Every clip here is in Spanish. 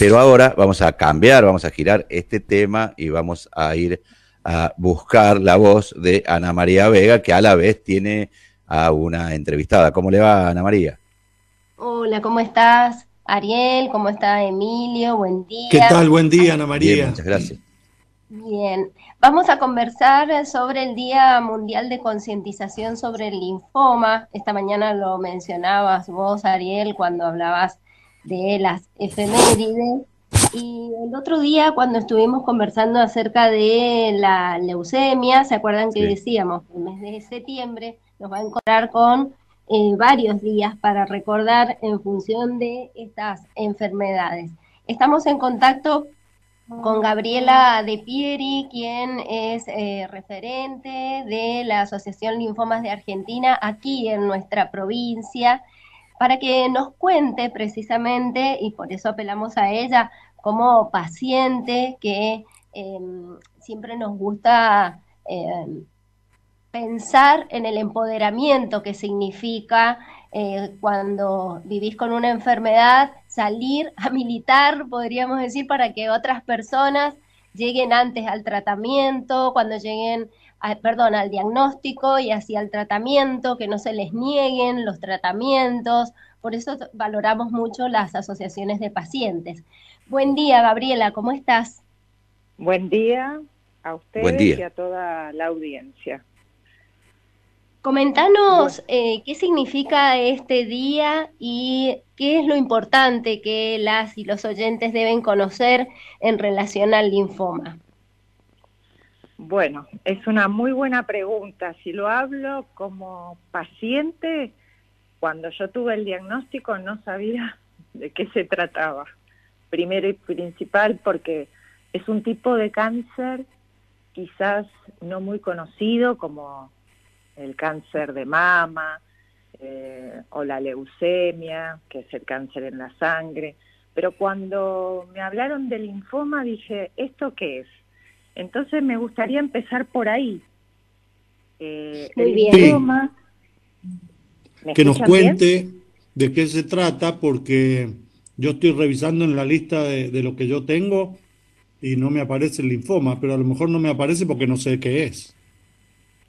Pero ahora vamos a cambiar, vamos a girar este tema y vamos a ir a buscar la voz de Ana María Vega, que a la vez tiene a una entrevistada. ¿Cómo le va, Ana María? Hola, ¿cómo estás, Ariel? ¿Cómo está Emilio? Buen ¿Qué día. tal? Buen día, Ana Bien, María. muchas gracias. Bien, vamos a conversar sobre el Día Mundial de Concientización sobre el Linfoma. Esta mañana lo mencionabas vos, Ariel, cuando hablabas de las efemérides. Y el otro día, cuando estuvimos conversando acerca de la leucemia, ¿se acuerdan que Sí. decíamos que el mes de septiembre nos va a encontrar con varios días para recordar en función de estas enfermedades? Estamos en contacto con Gabriela De Pieri, quien es referente de la Asociación Linfomas de Argentina aquí en nuestra provincia, para que nos cuente precisamente, y por eso apelamos a ella como paciente, que siempre nos gusta pensar en el empoderamiento que significa cuando vivís con una enfermedad, salir a militar, podríamos decir, para que otras personas lleguen antes al tratamiento, cuando lleguen, perdón, al diagnóstico y así al tratamiento, que no se les nieguen los tratamientos. Por eso valoramos mucho las asociaciones de pacientes. Buen día, Gabriela, ¿cómo estás? Buen día a Buen ustedes y día. a toda la audiencia. Bueno, Comentanos qué significa este día y qué es lo importante que las y los oyentes deben conocer en relación al linfoma. bueno, es una muy buena pregunta. Si lo hablo como paciente, cuando yo tuve el diagnóstico no sabía de qué se trataba. Primero y principal porque es un tipo de cáncer quizás no muy conocido como el cáncer de mama, o la leucemia, que es el cáncer en la sangre. Pero cuando me hablaron del linfoma dije, ¿esto qué es? Entonces me gustaría empezar por ahí. Muy El bien. Sí, linfoma, ¿me que nos escuchan bien? cuente de qué se trata, porque yo estoy revisando en la lista de lo que yo tengo y no me aparece el linfoma, pero a lo mejor no me aparece porque no sé qué es.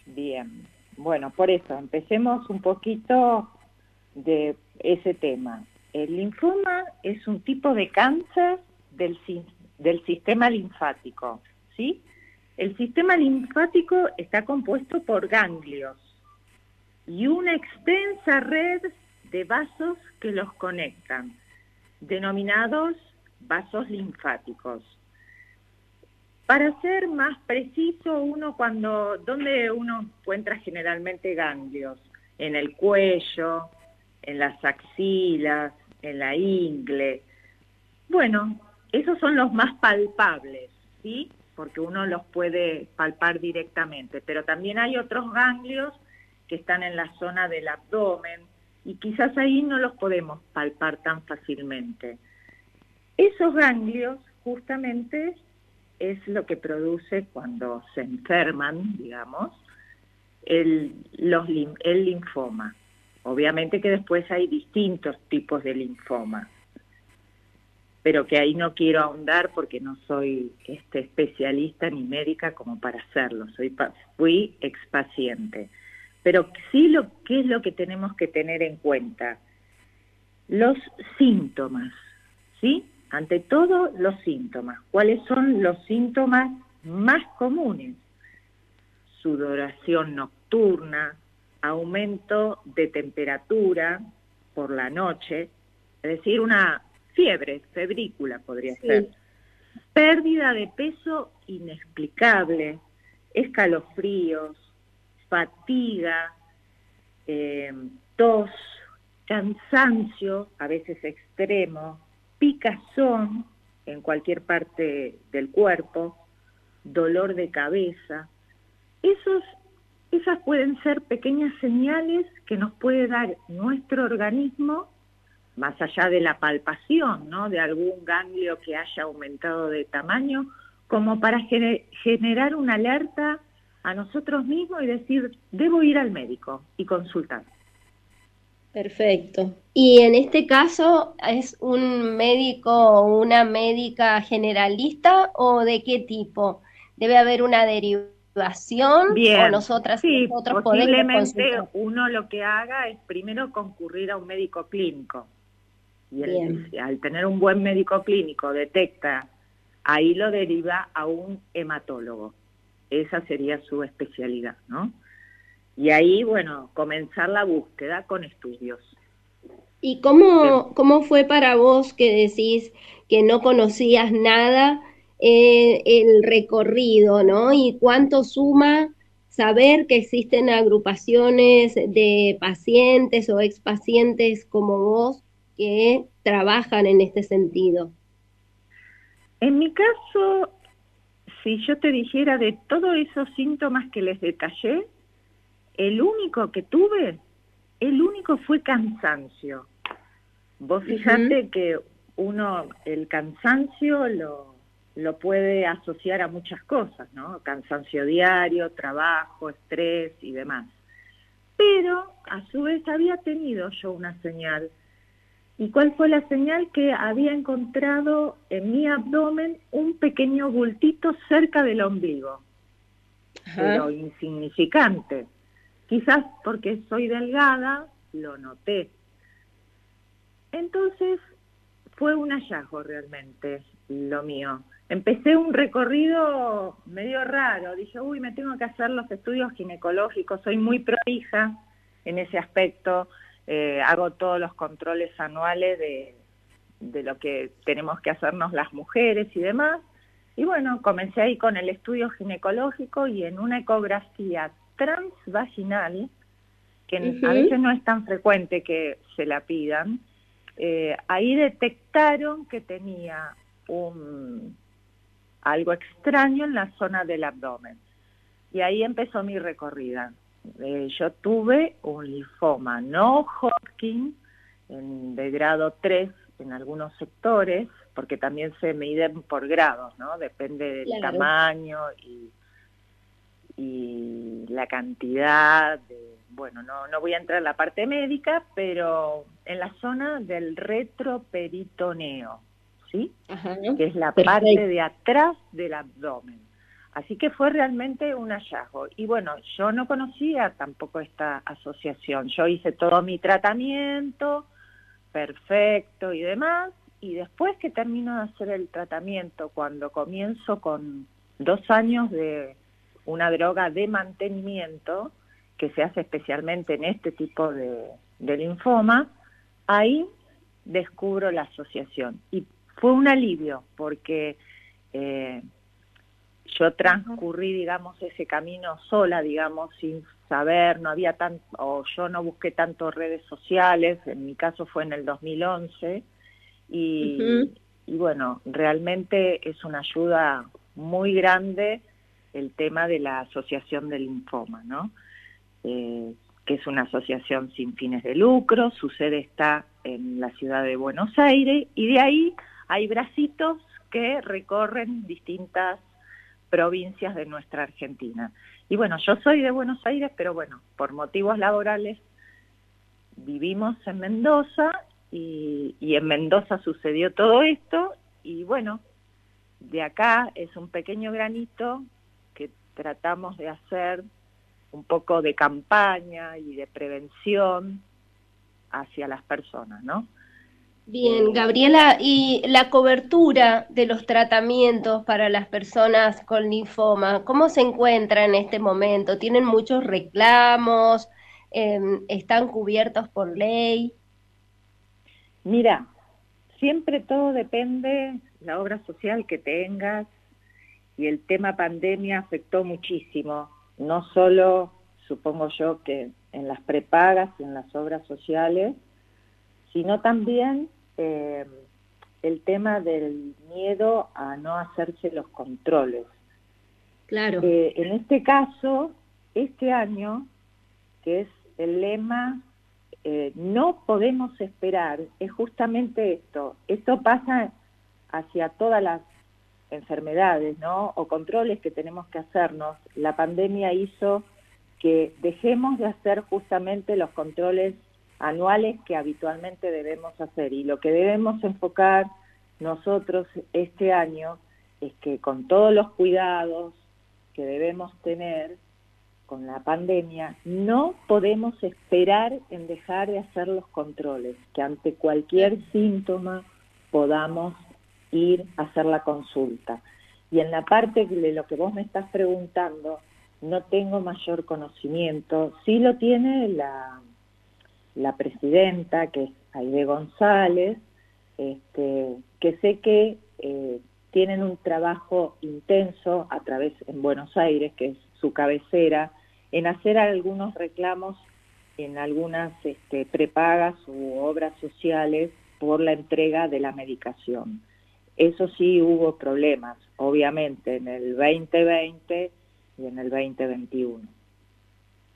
Bien. Bueno, por eso, empecemos un poquito de ese tema. El linfoma es un tipo de cáncer del sistema linfático, ¿sí? El sistema linfático está compuesto por ganglios y una extensa red de vasos que los conectan, denominados vasos linfáticos. Para ser más preciso, ¿dónde uno encuentra generalmente ganglios? En el cuello, en las axilas, en la ingle. Bueno, esos son los más palpables, ¿sí? Porque uno los puede palpar directamente, pero también hay otros ganglios que están en la zona del abdomen y quizás ahí no los podemos palpar tan fácilmente. Esos ganglios justamente es lo que produce cuando se enferman, digamos, el linfoma. Obviamente que después hay distintos tipos de linfoma, pero que ahí no quiero ahondar porque no soy especialista ni médica como para hacerlo, fui expaciente. Pero sí, ¿qué es lo que tenemos que tener en cuenta? Los síntomas, ¿sí? Ante todo, los síntomas. ¿Cuáles son los síntomas más comunes? Sudoración nocturna, aumento de temperatura por la noche, es decir, una fiebre, febrícula podría ser. Sí. Pérdida de peso inexplicable, escalofríos, fatiga, tos, cansancio, a veces extremo, picazón en cualquier parte del cuerpo, dolor de cabeza. Esas pueden ser pequeñas señales que nos puede dar nuestro organismo, más allá de la palpación, ¿no?, de algún ganglio que haya aumentado de tamaño, como para generar una alerta a nosotros mismos y decir, debo ir al médico y consultar. Perfecto. Y en este caso, ¿es un médico o una médica generalista o de qué tipo? ¿Debe haber una derivación o Bien, sí, nosotros podemos posiblemente consultar? uno lo que haga es primero concurrir a un médico clínico. Y Bien. al tener un buen médico clínico detecta, ahí lo deriva a un hematólogo. Esa sería su especialidad, ¿no? Y ahí, bueno, comenzar la búsqueda con estudios. ¿Y Que, cómo fue para vos que decís que no conocías nada el recorrido, ¿no? ¿Y cuánto suma saber que existen agrupaciones de pacientes o expacientes como vos que trabajan en este sentido? en mi caso, si yo te dijera de todos esos síntomas que les detallé, el único que tuve, el único fue cansancio. Vos Ujú. fijate que uno, el cansancio lo puede asociar a muchas cosas, ¿no? Cansancio diario, trabajo, estrés y demás. Pero a su vez había tenido yo una señal. ¿Y cuál fue la señal? Que había encontrado en mi abdomen un pequeño bultito cerca del ombligo, pero Ajá. insignificante. Quizás porque soy delgada, lo noté. Entonces fue un hallazgo realmente lo mío. Empecé un recorrido medio raro. Dije, uy, me tengo que hacer los estudios ginecológicos. Soy muy prolija en ese aspecto. Hago todos los controles anuales de lo que tenemos que hacernos las mujeres y demás. Y bueno, comencé ahí con el estudio ginecológico y en una ecografía transvaginal, que a veces Ujú. no es tan frecuente que se la pidan, ahí detectaron que tenía algo extraño en la zona del abdomen. Y ahí empezó mi recorrida. Yo tuve un linfoma no Hodgkin de grado 3 en algunos sectores, porque también se miden por grados, ¿no? Depende del Claro. tamaño y la cantidad de, bueno, no voy a entrar en la parte médica, pero en la zona del retroperitoneo, ¿sí? Ajá. Que es la parte Perfecto. de atrás del abdomen. Así que fue realmente un hallazgo. Y bueno, yo no conocía tampoco esta asociación. Yo hice todo mi tratamiento, perfecto y demás, y después que termino de hacer el tratamiento, cuando comienzo con 2 años de una droga de mantenimiento, que se hace especialmente en este tipo de linfoma, ahí descubro la asociación. Y fue un alivio, porque eh, yo transcurrí, digamos, ese camino sola, digamos, sin saber, no había tanto, o yo no busqué tanto redes sociales, en mi caso fue en el 2011, Ujú. y bueno, realmente es una ayuda muy grande el tema de la asociación del linfoma, ¿no? Que es una asociación sin fines de lucro, su sede está en la ciudad de Buenos Aires, y de ahí hay bracitos que recorren distintas provincias de nuestra Argentina. Y bueno, yo soy de Buenos Aires, pero bueno, por motivos laborales vivimos en Mendoza y en Mendoza sucedió todo esto y bueno, de acá es un pequeño granito que tratamos de hacer un poco de campaña y de prevención hacia las personas, ¿no? Bien, Eh, Gabriela, ¿y la cobertura de los tratamientos para las personas con linfoma, cómo se encuentra en este momento? ¿Tienen muchos reclamos? ¿Están cubiertos por ley? Mira, siempre todo depende la obra social que tengas y el tema pandemia afectó muchísimo, no solo, supongo yo, que en las prepagas y en las obras sociales, sino también el tema del miedo a no hacerse los controles. Claro. En este caso, este año, que es el lema no podemos esperar, es justamente esto. Esto pasa hacia todas las enfermedades, ¿no? O controles que tenemos que hacernos. La pandemia hizo que dejemos de hacer justamente los controles anuales que habitualmente debemos hacer. Y lo que debemos enfocar nosotros este año es que con todos los cuidados que debemos tener con la pandemia, no podemos esperar en dejar de hacer los controles, que ante cualquier síntoma podamos ir a hacer la consulta. Y en la parte de lo que vos me estás preguntando, no tengo mayor conocimiento. Sí lo tiene la presidenta, que es Aide González, que sé que tienen un trabajo intenso a través en Buenos Aires, que es su cabecera, en hacer algunos reclamos en algunas prepagas u obras sociales por la entrega de la medicación. Eso sí hubo problemas, obviamente, en el 2020 y en el 2021.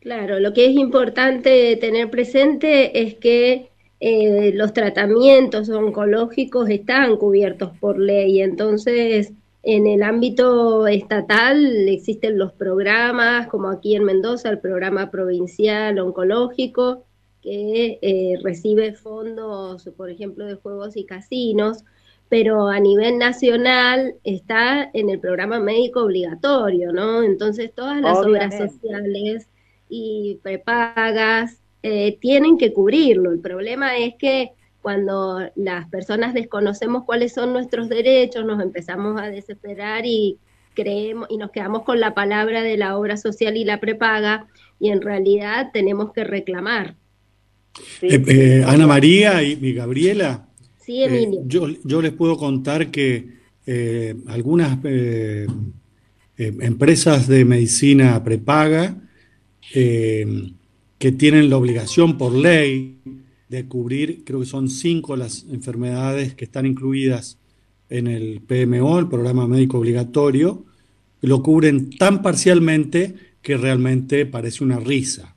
Claro, lo que es importante tener presente es que los tratamientos oncológicos están cubiertos por ley, entonces en el ámbito estatal existen los programas, como aquí en Mendoza, el programa provincial oncológico, que recibe fondos, por ejemplo, de juegos y casinos, pero a nivel nacional está en el programa médico obligatorio, ¿no? Entonces todas las obras Obviamente. sociales y prepagas tienen que cubrirlo. El problema es que cuando las personas desconocemos cuáles son nuestros derechos, nos empezamos a desesperar y creemos y nos quedamos con la palabra de la obra social y la prepaga, y en realidad tenemos que reclamar. Sí, Ana María y Gabriela, Sí, Emilio. yo les puedo contar que algunas empresas de medicina prepaga eh, que tienen la obligación por ley de cubrir, creo que son 5 las enfermedades que están incluidas en el PMO, el programa médico obligatorio, lo cubren tan parcialmente que realmente parece una risa.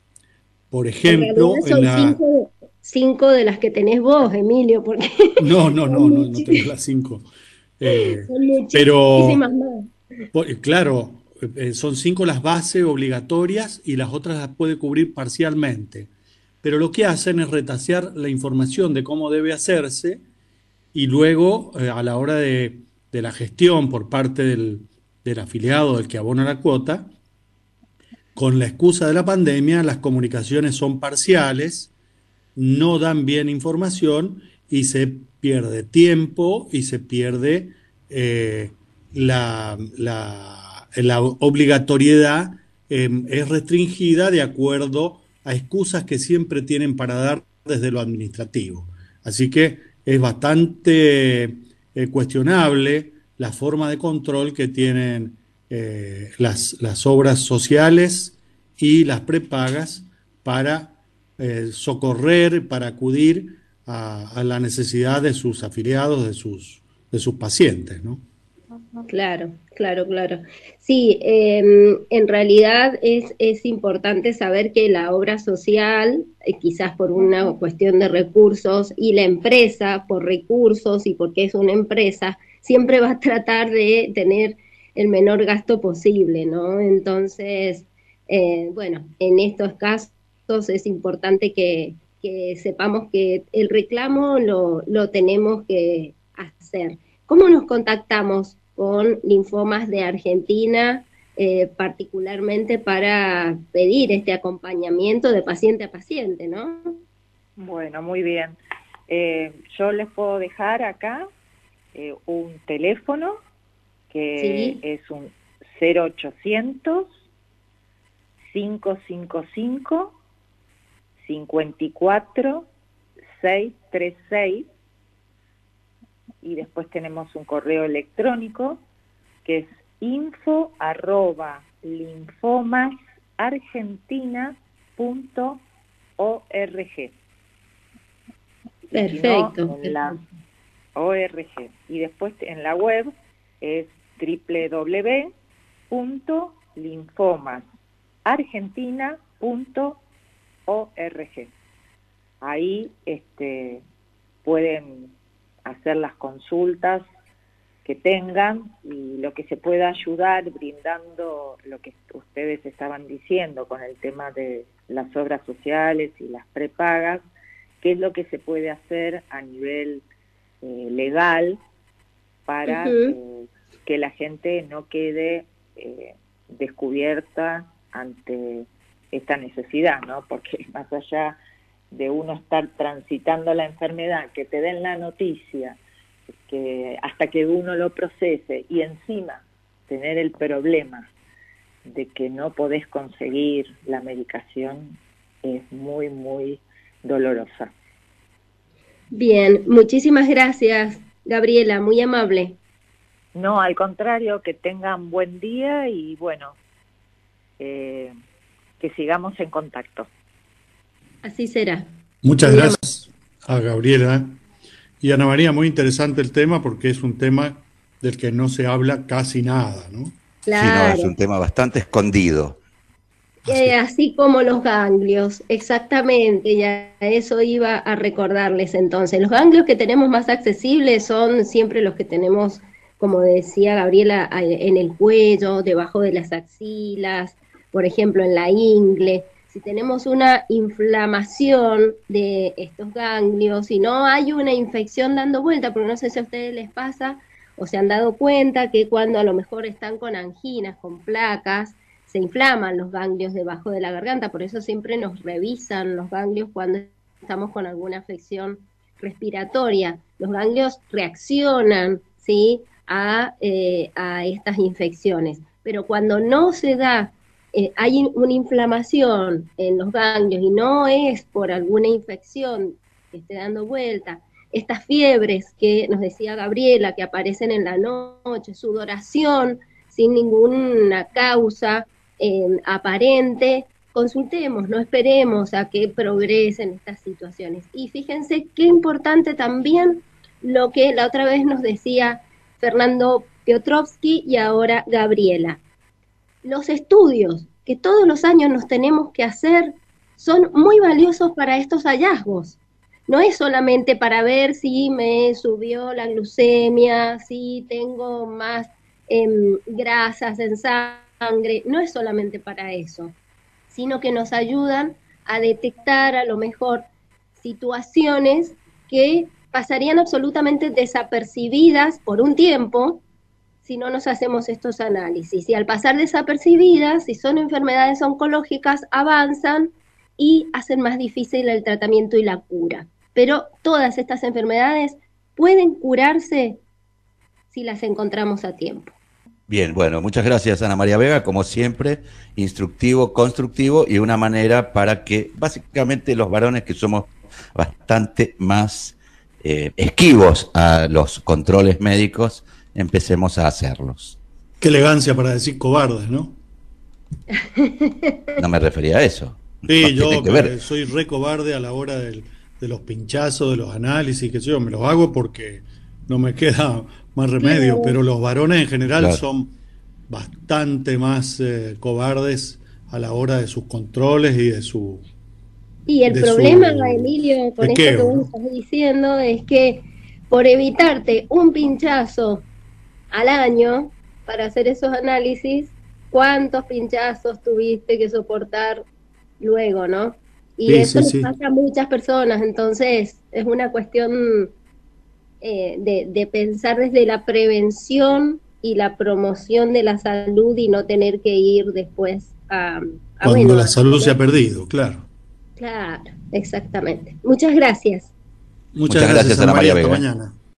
Por En realidad ejemplo, en son la... cinco de las que tenés vos, Emilio, porque No, no, son, no, no, no tengo las 5. son Pero muchísimas más. Claro, son 5 las bases obligatorias y las otras las puede cubrir parcialmente. Pero lo que hacen es retasear la información de cómo debe hacerse y luego a la hora de la gestión por parte del afiliado, del que abona la cuota, con la excusa de la pandemia, las comunicaciones son parciales, no dan bien información y se pierde tiempo y se pierde la obligatoriedad, es restringida de acuerdo a excusas que siempre tienen para dar desde lo administrativo. Así que es bastante cuestionable la forma de control que tienen las obras sociales y las prepagas para socorrer, para acudir a la necesidad de sus afiliados, de sus pacientes, ¿no? Claro, claro, claro. Sí, en realidad es importante saber que la obra social, quizás por una cuestión de recursos, y la empresa por recursos y porque es una empresa, siempre va a tratar de tener el menor gasto posible, ¿no? Entonces, bueno, en estos casos es importante que sepamos que el reclamo lo tenemos que hacer. ¿Cómo nos contactamos con Linfomas de Argentina, particularmente para pedir este acompañamiento de paciente a paciente, ¿no? Bueno, muy bien. Yo les puedo dejar acá un teléfono que Sí. es un 0800 555 54 636, y después tenemos un correo electrónico que es info@linfomasargentina.org. Perfecto. En la ORG. Y después en la web es www.linfomasargentina.org. Ahí pueden hacer las consultas que tengan y lo que se pueda ayudar, brindando lo que ustedes estaban diciendo con el tema de las obras sociales y las prepagas, qué es lo que se puede hacer a nivel legal para que la gente no quede descubierta ante esta necesidad, ¿no? Porque más allá de uno estar transitando la enfermedad, que te den la noticia, que hasta que uno lo procese y encima tener el problema de que no podés conseguir la medicación, es muy, muy dolorosa. Bien, muchísimas gracias, Gabriela, muy amable. No, al contrario, que tengan buen día y bueno, que sigamos en contacto. Así será. Muchas gracias a Gabriela y Ana María. Muy interesante el tema porque es un tema del que no se habla casi nada, ¿no? Claro. Sí, no, es un tema bastante escondido. Así como los ganglios, exactamente, ya eso iba a recordarles entonces. Los ganglios que tenemos más accesibles son siempre los que tenemos, como decía Gabriela, en el cuello, debajo de las axilas, por ejemplo en la ingle. Si tenemos una inflamación de estos ganglios, si no hay una infección dando vuelta, porque no sé si a ustedes les pasa o se han dado cuenta que cuando a lo mejor están con anginas, con placas, se inflaman los ganglios debajo de la garganta, por eso siempre nos revisan los ganglios cuando estamos con alguna afección respiratoria. Los ganglios reaccionan, ¿sí?, a estas infecciones, pero cuando no se da, hay una inflamación en los ganglios y no es por alguna infección que esté dando vuelta, estas fiebres que nos decía Gabriela, que aparecen en la noche, sudoración sin ninguna causa aparente, consultemos, no esperemos a que progresen estas situaciones. Y fíjense qué importante también lo que la otra vez nos decía Fernando Piotrowski y ahora Gabriela. Los estudios que todos los años nos tenemos que hacer son muy valiosos para estos hallazgos. No es solamente para ver si me subió la glucemia, si tengo más grasas en sangre, no es solamente para eso, sino que nos ayudan a detectar a lo mejor situaciones que pasarían absolutamente desapercibidas por un tiempo si no nos hacemos estos análisis. Y al pasar desapercibidas, si son enfermedades oncológicas, avanzan y hacen más difícil el tratamiento y la cura. Pero todas estas enfermedades pueden curarse si las encontramos a tiempo. Bien, bueno, muchas gracias Ana María Vega, como siempre, instructivo, constructivo y una manera para que básicamente los varones que somos bastante más esquivos a los controles médicos, empecemos a hacerlos. Qué elegancia para decir cobardes, ¿no? No me refería a eso. Sí, yo soy re cobarde a la hora de los pinchazos, de los análisis, que yo me los hago porque no me queda más remedio, pero los varones en general son bastante más cobardes a la hora de sus controles y de su... Y el problema, Emilio, con esto que vos estás diciendo, es que por evitarte un pinchazo al año para hacer esos análisis, ¿cuántos pinchazos tuviste que soportar luego, no? Y eso les pasa a muchas personas, entonces es una cuestión de pensar desde la prevención y la promoción de la salud y no tener que ir después a cuando la salud se ha perdido, claro. Claro, exactamente. Muchas gracias. Muchas gracias, Ana María. Hasta mañana.